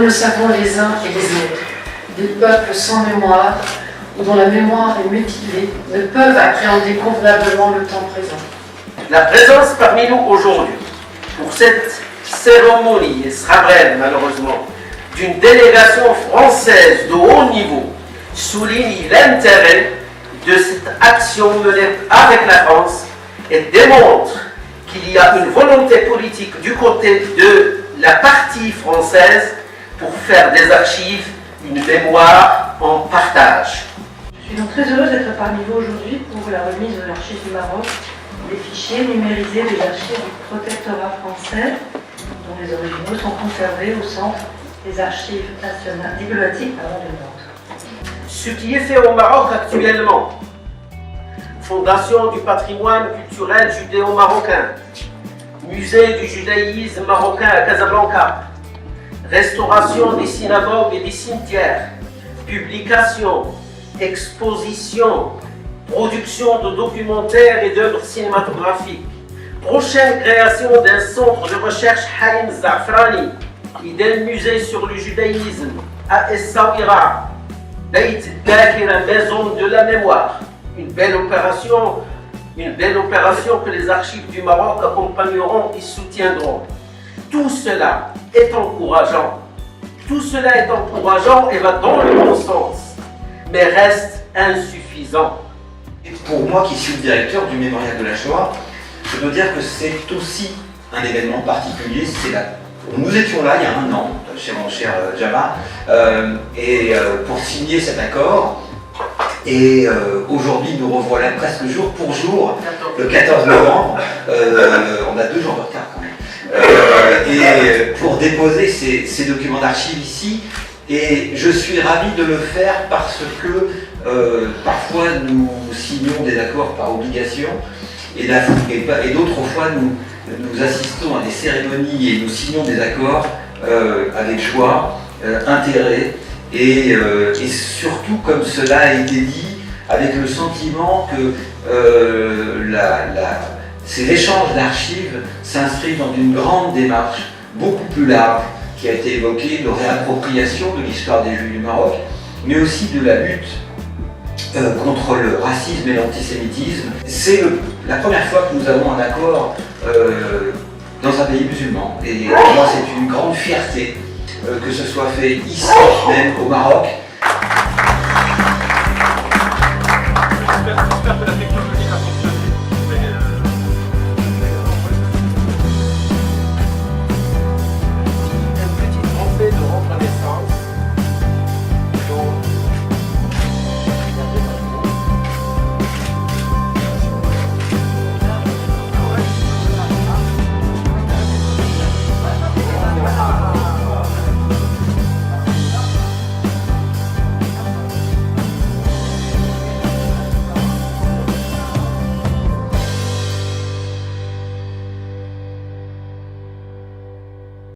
le savons les uns et les autres, des peuples sans mémoire ou dont la mémoire est mutilée ne peuvent appréhender convenablement le temps présent. La présence parmi nous aujourd'hui, pour cette cérémonie, et sera brève malheureusement, d'une délégation française de haut niveau, souligne l'intérêt de cette action menée avec la France et démontre qu'il y a une volonté politique du côté de la partie française pour faire des archives une mémoire en partage. Je suis donc très heureuse d'être parmi vous aujourd'hui pour la remise de l'Archive du Maroc des fichiers numérisés des archives du protectorat français, dont les originaux sont conservés au centre des archives nationales diplomatiques de Nantes. Ce qui est fait au Maroc actuellement, Fondation du patrimoine culturel judéo-marocain, Musée du judaïsme marocain à Casablanca, restauration des synagogues et des cimetières, publication, exposition, production de documentaires et d'œuvres cinématographiques, prochaine création d'un centre de recherche Halim Zafrani et d'un musée sur le judaïsme à Essaouira, Beit Dakira, maison de la mémoire. Une belle opération que les archives du Maroc accompagneront et soutiendront. Tout cela est encourageant. Tout cela est encourageant et va dans le bon sens, mais reste insuffisant. Pour moi qui suis le directeur du Mémorial de la Shoah, je dois dire que c'est aussi un événement particulier. Nous étions là il y a 1 an, chez mon cher Jabba, pour signer cet accord. Et aujourd'hui, nous revoilà presque jour pour jour, le 14 novembre. On a 2 jours de retard quand même. Et pour déposer ces documents d'archives ici. Et je suis ravi de le faire parce que parfois nous signons des accords par obligation et d'autres fois nous assistons à des cérémonies et nous signons des accords avec joie, intérêt et surtout, comme cela a été dit, avec le sentiment que ces échanges d'archives s'inscrivent dans une grande démarche beaucoup plus large qui a été évoquée de réappropriation de l'histoire des Juifs du Maroc, mais aussi de la lutte contre le racisme et l'antisémitisme. C'est la première fois que nous avons un accord dans un pays musulman. Et pour moi, c'est une grande fierté que ce soit fait ici même au Maroc,